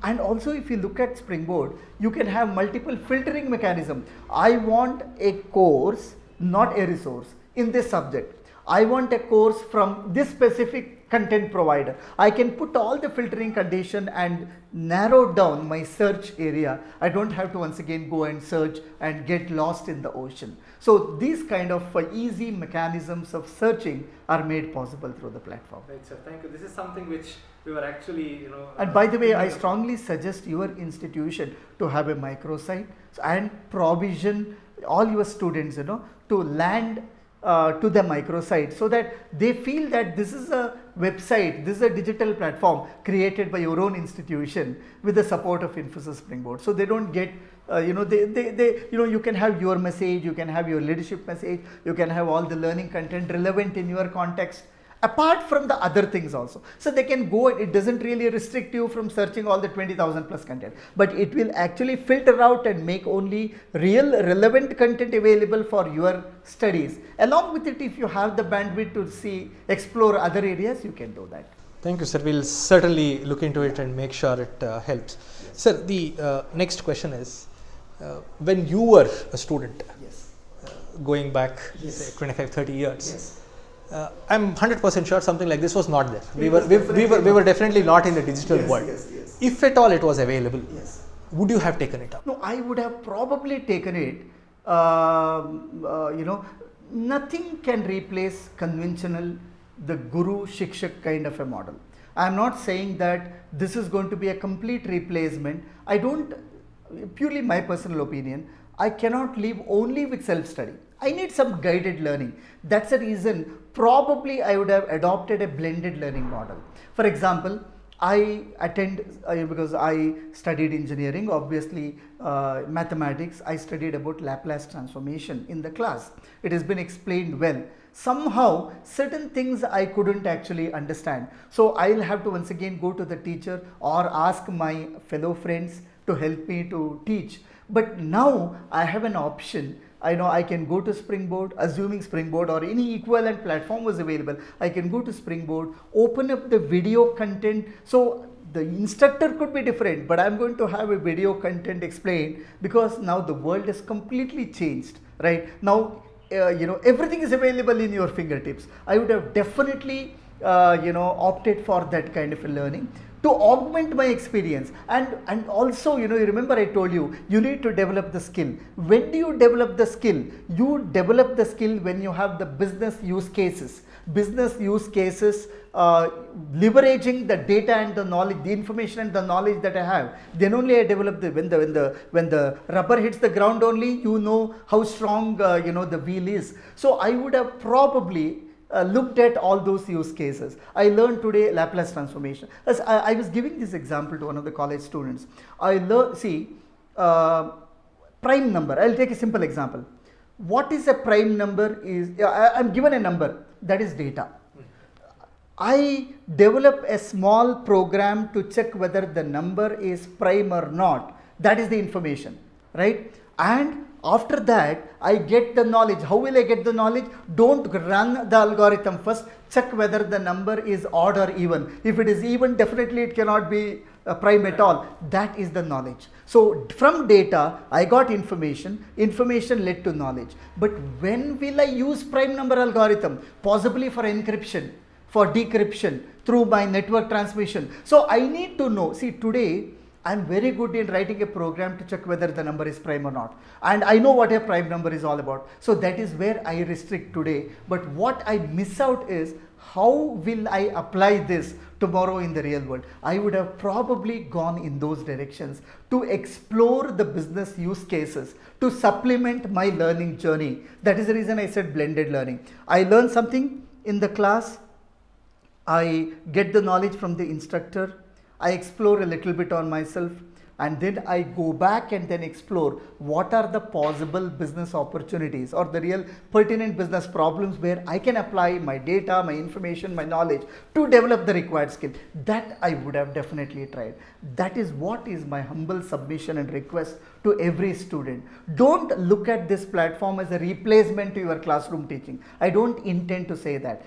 And also, if you look at Springboard, you can have multiple filtering mechanism. I want a course, not a resource, in this subject. I want a course from this specific content provider. I can put all the filtering condition and narrow down my search area. I don't have to once again go and search and get lost in the ocean. So these kind of easy mechanisms of searching are made possible through the platform. Right, sir. Thank you. This is something which we were actually, And by the way, I strongly suggest your institution to have a microsite and provision all your students, to land to the microsite, so that they feel that this is a website, this is a digital platform created by your own institution with the support of Infosys Springboard. So they don't get, you can have your message, you can have your leadership message, you can have all the learning content relevant in your context, apart from the other things also. So they can go, it doesn't really restrict you from searching all the 20,000 plus content, but it will actually filter out and make only real relevant content available for your studies. Along with it, if you have the bandwidth to explore other areas, you can do that. Thank you, sir. We'll certainly look into it and make sure it helps. Sir, the next question is, when you were a student, Yes. Going back, Yes. say 25, 30 years, Yes. I'm 100% sure something like this was not there. We were definitely not in the digital world. Yes. If at all it was available, Yes. would you have taken it up? No, I would have probably taken it. Nothing can replace conventional the guru shikshak kind of a model. I am not saying that this is going to be a complete replacement. I don't, purely my personal opinion, I cannot live only with self-study. I need some guided learning. That's the reason probably I would have adopted a blended learning model. For example, I attend, because I studied engineering, obviously mathematics, I studied about Laplace transformation in the class. It has been explained well. Somehow certain things I couldn't actually understand. So I'll have to once again go to the teacher or ask my fellow friends to help me to teach. But now I have an option. I know I can go to Springboard, assuming Springboard or any equivalent platform was available. I can go to Springboard, open up the video content. So the instructor could be different, but I'm going to have a video content explained, because now the world has completely changed, right? Now, everything is available in your fingertips. I would have definitely, opted for that kind of a learning to augment my experience. And also, you remember I told you, you need to develop the skill. When do you develop the skill? You develop the skill when you have the business use cases. Business use cases, leveraging the data and the knowledge, the information and the knowledge that I have. Then only I develop the, when the rubber hits the ground only, you know how strong, the wheel is. So I would have probably looked at all those use cases. I learned today Laplace transformation. As I was giving this example to one of the college students. I learned, prime number. I'll take a simple example. What is a prime number is, I'm given a number, that is data. I develop a small program to check whether the number is prime or not. That is the information, right? And after that, I get the knowledge. How will I get the knowledge? Don't run the algorithm first. Check whether the number is odd or even. If it is even, definitely it cannot be prime at all. That is the knowledge. So from data, I got information. Information led to knowledge. But when will I use prime number algorithm? Possibly for encryption, for decryption, through my network transmission. So I need to know. See, today, I'm very good in writing a program to check whether the number is prime or not. And I know what a prime number is all about. So that is where I restrict today. But what I miss out is, how will I apply this tomorrow in the real world? I would have probably gone in those directions to explore the business use cases, to supplement my learning journey. That is the reason I said blended learning. I learn something in the class. I get the knowledge from the instructor. I explore a little bit on myself, and then I go back and then explore what are the possible business opportunities or the real pertinent business problems where I can apply my data, my information, my knowledge to develop the required skill. That I would have definitely tried. That is what is my humble submission and request to every student. Don't look at this platform as a replacement to your classroom teaching. I don't intend to say that.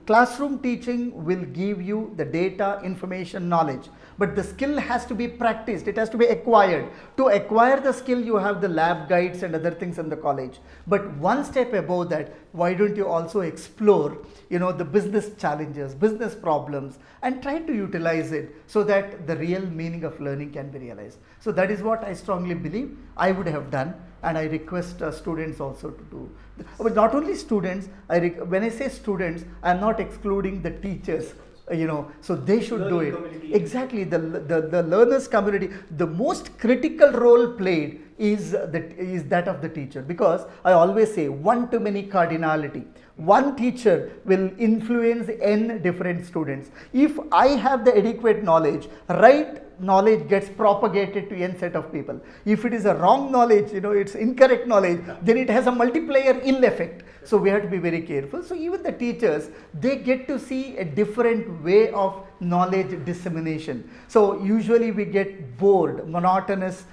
Classroom teaching will give you the data, information, knowledge, but the skill has to be practiced. It has to be acquired. To acquire the skill, you have the lab guides and other things in the college. But one step above that, why don't you also explore, the business challenges, business problems, and try to utilize it so that the real meaning of learning can be realized. So that is what I strongly believe I would have done. And I request students also to do. But not only students, when I say students, I am not excluding the teachers, so they should do it. Exactly, the learners community. The most critical role played is that of the teacher, because I always say one to many cardinality. One teacher will influence n different students. If I have the adequate knowledge, right knowledge gets propagated to n set of people. If it is a wrong knowledge, it's incorrect knowledge, then it has a multiplier ill effect. So we have to be very careful. So even the teachers, they get to see a different way of knowledge dissemination. So usually we get bored, monotonous,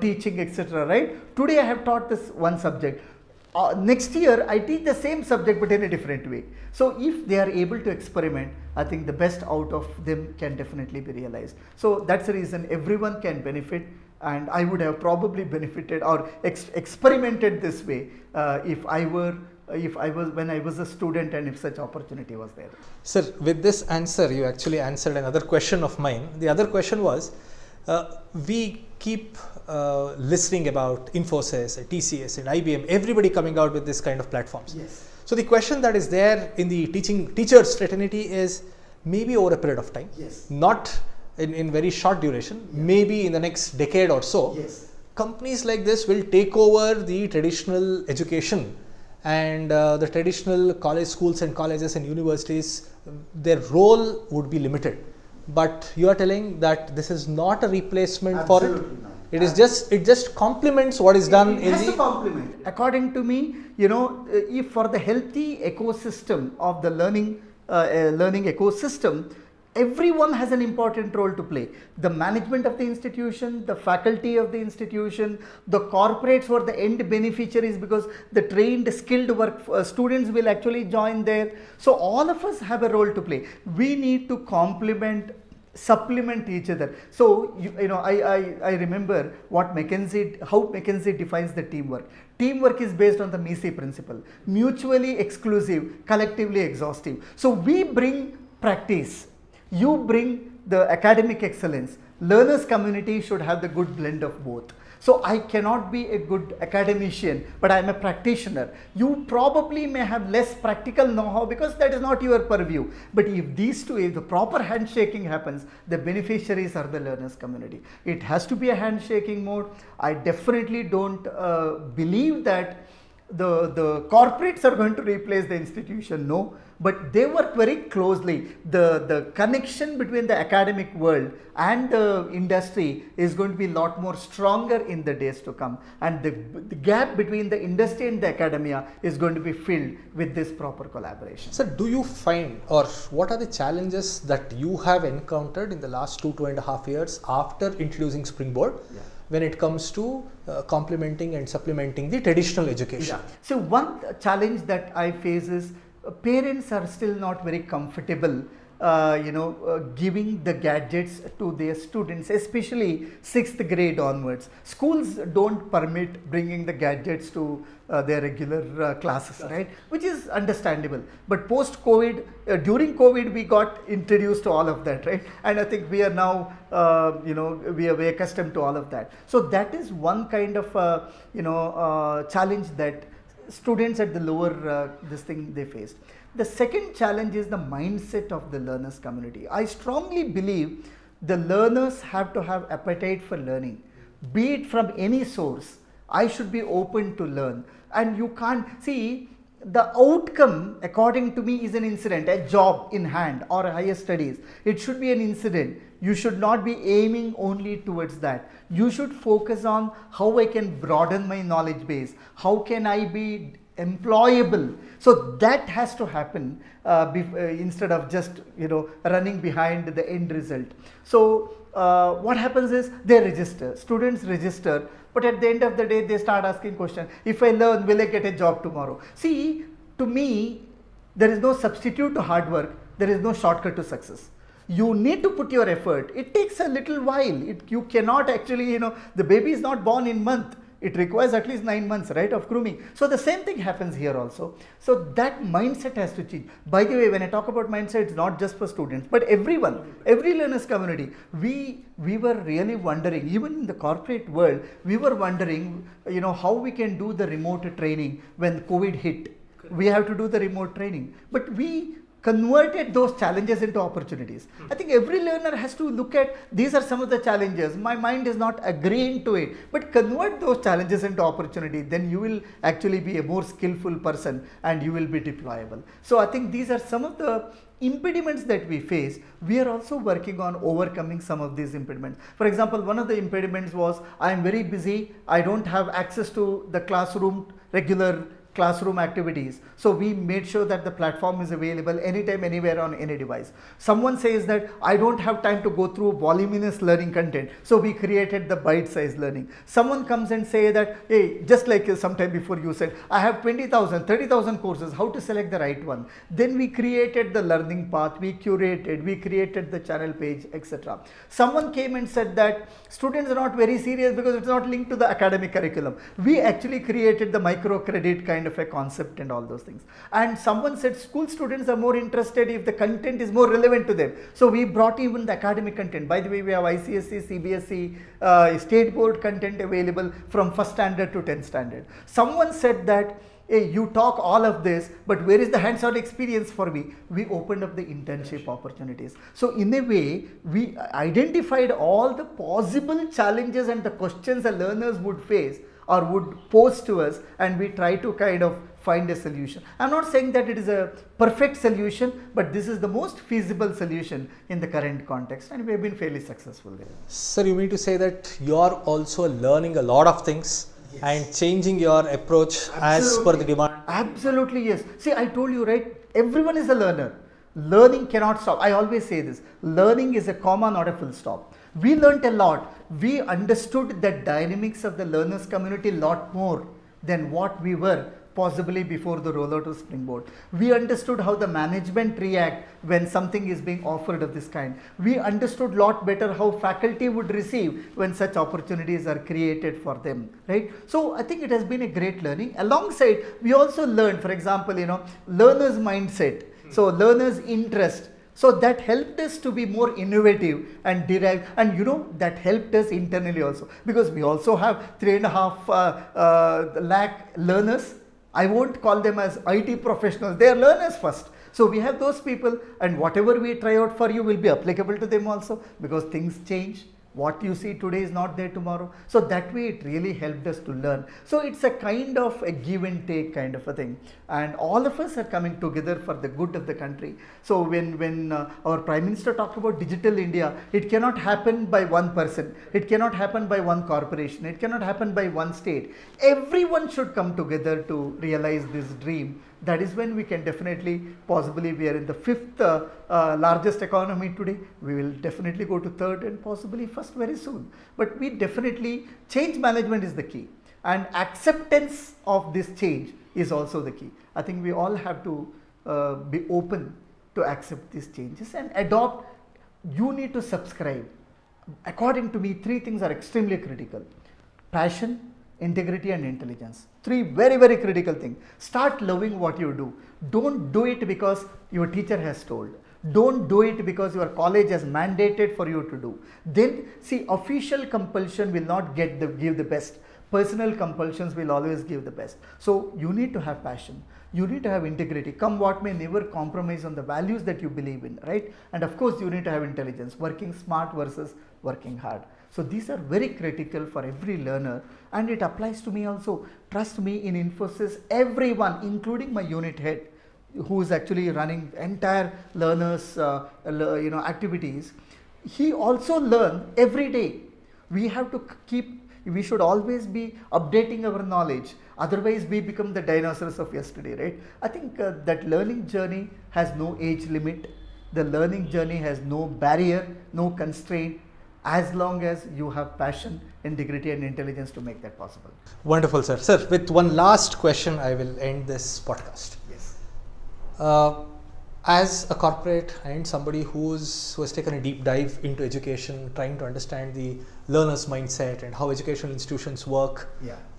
teaching, etc. Right? Today I have taught this one subject. Next year I teach the same subject but in a different way. So if they are able to experiment, I think the best out of them can definitely be realized. So that's the reason everyone can benefit, and I would have probably benefited or experimented this way when I was a student, and if such opportunity was there. Sir, with this answer you actually answered another question of mine. The other question was, we keep listening about Infosys, TCS and IBM, everybody coming out with this kind of platforms. Yes. So the question that is there in the teachers fraternity is maybe over a period of time, Yes. not in very short duration, maybe in the next decade or so, Yes. companies like this will take over the traditional education and the traditional college schools and colleges and universities, their role would be limited. But you are telling that this is not a replacement for it. Absolutely not. It just complements what is done It in has the to complement. According to me, if for the healthy ecosystem of the learning ecosystem, everyone has an important role to play. The management of the institution, the faculty of the institution, the corporates who are the end beneficiaries, because the trained, skilled work students will actually join there. So all of us have a role to play. We need to supplement each other. So I remember how McKinsey defines the teamwork. Teamwork is based on the MISI principle: mutually exclusive, collectively exhaustive. So we bring practice, you bring the academic excellence. Learners community should have the good blend of both. So I cannot be a good academician, but I am a practitioner. You probably may have less practical know-how because that is not your purview. But if the proper handshaking happens, the beneficiaries are the learners community. It has to be a handshaking mode. I definitely don't believe that the corporates are going to replace the institution. No, but they work very closely. The connection between the academic world and the industry is going to be a lot more stronger in the days to come, and the gap between the industry and the academia is going to be filled with this proper collaboration. So do you find, or what are the challenges that you have encountered in the last 2.5 years after introducing Springboard? Yeah. When it comes to complementing and supplementing the traditional education? Yeah. So one challenge that I face is parents are still not very comfortable giving the gadgets to their students, especially 6th grade onwards. Schools don't permit bringing the gadgets to their regular classes, right? Which is understandable. But post-COVID, during COVID, we got introduced to all of that, right? And I think we are now, we are very accustomed to all of that. So that is one kind of, challenge that students at the lower they faced. The second challenge is the mindset of the learners community. I strongly believe the learners have to have appetite for learning, be it from any source. I should be open to learn, and you can't see the outcome, according to me, is an incident, a job in hand or a higher studies. It should be an incident. You should not be aiming only towards that. You should focus on how I can broaden my knowledge base, how can I be employable. So that has to happen instead of just running behind the end result. So what happens is they register, students register, but at the end of the day they start asking questions. If I learn, will I get a job tomorrow? See, to me, there is no substitute to hard work, there is no shortcut to success. You need to put your effort. It takes a little while. You cannot actually, the baby is not born in month. It requires at least 9 months, right, of grooming. So the same thing happens here also. So that mindset has to change. By the way, when I talk about mindset, it's not just for students, but everyone, every learners community. We were really wondering, even in the corporate world, we were wondering, how we can do the remote training when COVID hit. We have to do the remote training, but we converted those challenges into opportunities. I think every learner has to look at, these are some of the challenges, my mind is not agreeing to it, but convert those challenges into opportunity. Then you will actually be a more skillful person and you will be deployable. So I think these are some of the impediments that we face. We are also working on overcoming some of these impediments. For example, one of the impediments was, I am very busy, I don't have access to the regular classroom activities. So we made sure that the platform is available anytime, anywhere, on any device. Someone says that I don't have time to go through voluminous learning content. So we created the bite-sized learning. Someone comes and say that, hey, just like sometime before you said, I have 20,000, 30,000 courses, how to select the right one? Then we created the learning path, we curated, we created the channel page, etc. Someone came and said that students are not very serious because it's not linked to the academic curriculum. We actually created the microcredit kind of a concept and all those things. And someone said school students are more interested if the content is more relevant to them. So we brought even the academic content. By the way, we have ICSE, CBSE, state board content available from 1st standard to 10th standard. Someone said that hey, you talk all of this, but where is the hands-on experience for me? We opened up the internship opportunities. So in a way, we identified all the possible challenges and the questions the learners would face or would pose to us, and we try to kind of find a solution. I'm not saying that it is a perfect solution, but this is the most feasible solution in the current context, and we have been fairly successful there. Sir, you mean to say that you are also learning a lot of things and changing your approach as per the demand? Absolutely, yes. See, I told you, right? Everyone is a learner. Learning cannot stop. I always say this. Learning is a comma, not a full stop. We learnt a lot. We understood the dynamics of the learners community a lot more than what we were possibly before the rollout of Springboard. We understood how the management react when something is being offered of this kind. We understood lot better how faculty would receive when such opportunities are created for them, right? So I think it has been a great learning. Alongside, we also learned, for example, learners mindset. So learners interest. So that helped us to be more innovative and derive, and that helped us internally also, because we also have 3.5 lakh learners. I won't call them as IT professionals, they are learners first. So we have those people, and whatever we try out for you will be applicable to them also, because things change. What you see today is not there tomorrow. So that way it really helped us to learn. So it's a kind of a give and take kind of a thing. And all of us are coming together for the good of the country. So when our Prime Minister talked about Digital India, it cannot happen by one person. It cannot happen by one corporation. It cannot happen by one state. Everyone should come together to realize this dream. That is when we can definitely, possibly we are in the 5th largest economy today. We will definitely go to 3rd and possibly 1st very soon. But we definitely, change management is the key, and acceptance of this change is also the key. I think we all have to be open to accept these changes and adopt. You need to subscribe. According to me, 3 things are extremely critical: passion, integrity and intelligence. 3 very, very critical things. Start loving what you do. Don't do it because your teacher has told. Don't do it because your college has mandated for you to do. Then see, official compulsion will not give the best. Personal compulsions will always give the best. So you need to have passion. You need to have integrity. Come what may, never compromise on the values that you believe in, right? And of course, you need to have intelligence, working smart versus working hard. So these are very critical for every learner, and it applies to me also. Trust me, in Infosys, everyone, including my unit head, who is actually running entire learners activities, he also learns every day. We have to we should always be updating our knowledge, otherwise we become the dinosaurs of yesterday, right? I think that learning journey has no age limit. The learning journey has no barrier, no constraint, as long as you have passion, integrity and intelligence to make that possible. Wonderful, sir. Sir, with one last question, I will end this podcast. Yes. As a corporate and somebody who has taken a deep dive into education, trying to understand the learner's mindset and how educational institutions work,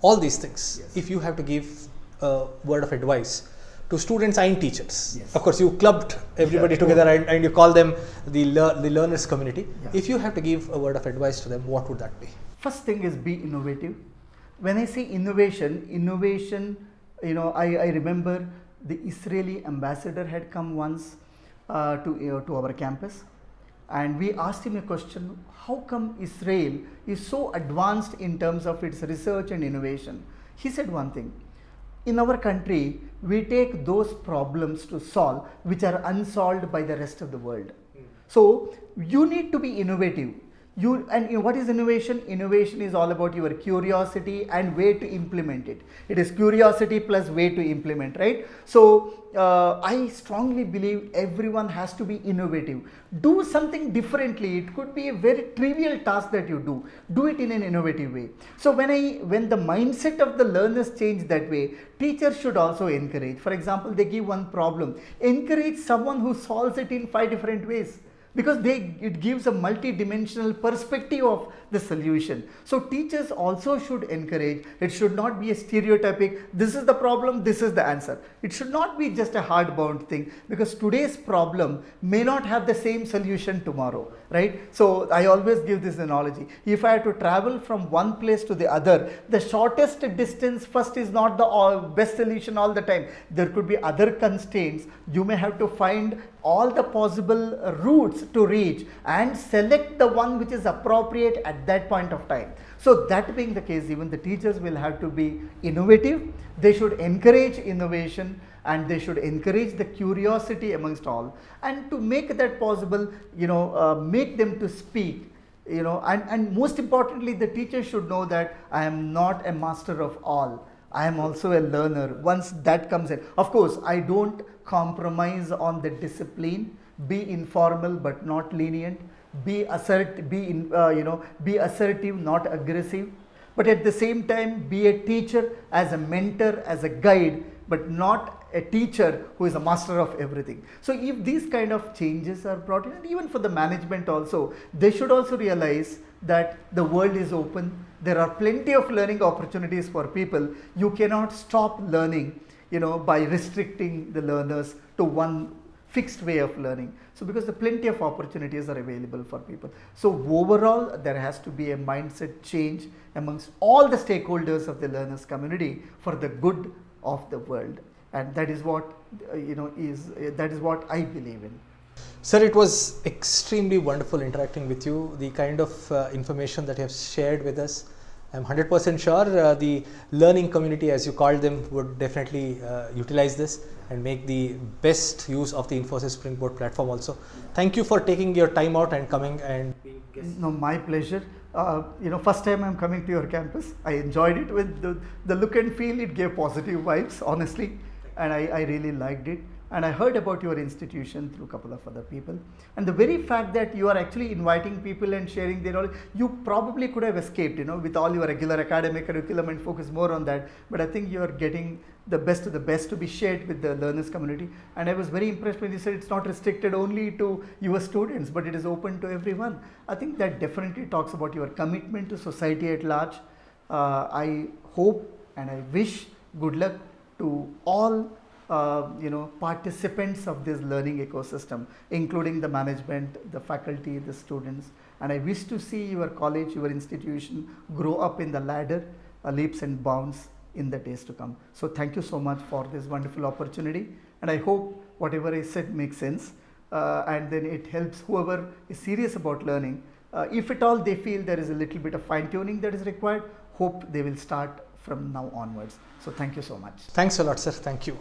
all these things, if you have to give a word of advice to students and teachers, of course you clubbed everybody together and you call them the learners community. If you have to give a word of advice to them, what would that be? First thing is be innovative. When I say innovation, I remember the Israeli ambassador had come once to our campus, and we asked him a question: how come Israel is so advanced in terms of its research and innovation? He said one thing: in our country, we take those problems to solve which are unsolved by the rest of the world. So you need to be innovative. What is innovation? Innovation is all about your curiosity and way to implement it. It is curiosity plus way to implement, right? So I strongly believe everyone has to be innovative. Do something differently. It could be a very trivial task that you do. Do it in an innovative way. So when the mindset of the learners change that way, teachers should also encourage. For example, they give one problem. Encourage someone who solves it in 5 different ways. because it gives a multi-dimensional perspective of the solution. So teachers also should encourage, it should not be a stereotypic, this is the problem, this is the answer. It should not be just a hard-bound thing, because today's problem may not have the same solution tomorrow, right? So I always give this analogy. If I have to travel from one place to the other, the shortest distance first is not the best solution all the time. There could be other constraints. You may have to find all the possible routes to reach and select the one which is appropriate at that point of time. So that being the case, even the teachers will have to be innovative. They should encourage innovation, and they should encourage the curiosity amongst all, and to make that possible, make them to speak, and most importantly, the teacher should know that I am not a master of all. I am also a learner. Once that comes in, of course, I don't compromise on the discipline. Be informal but not lenient. Be assertive, be assertive, not aggressive. But at the same time, be a teacher as a mentor, as a guide, but not a teacher who is a master of everything. So if these kind of changes are brought in, and even for the management also, they should also realize that the world is open. There are plenty of learning opportunities for people. You cannot stop learning, by restricting the learners to one fixed way of learning. So because the plenty of opportunities are available for people. So overall, there has to be a mindset change amongst all the stakeholders of the learners community for the good of the world. And that is what, that is what I believe in. Sir, it was extremely wonderful interacting with you. The kind of information that you have shared with us, I'm 100% sure the learning community, as you called them, would definitely utilize this and make the best use of the Infosys Springboard platform also. Thank you for taking your time out and coming and being guest. No, my pleasure. First time I'm coming to your campus. I enjoyed it with the look and feel. It gave positive vibes, honestly, and I really liked it. And I heard about your institution through a couple of other people. And the very fact that you are actually inviting people and sharing their knowledge, you probably could have escaped, with all your regular academic curriculum and focus more on that. But I think you are getting the best of the best to be shared with the learners community. And I was very impressed when you said it's not restricted only to your students, but it is open to everyone. I think that definitely talks about your commitment to society at large. I hope and I wish good luck to all participants of this learning ecosystem, including the management, the faculty, the students. And I wish to see your college, your institution grow up in the ladder, leaps and bounds in the days to come. So thank you so much for this wonderful opportunity. And I hope whatever I said makes sense. And then it helps whoever is serious about learning. If at all they feel there is a little bit of fine tuning that is required, hope they will start from now onwards. So thank you so much. Thanks a lot, sir. Thank you.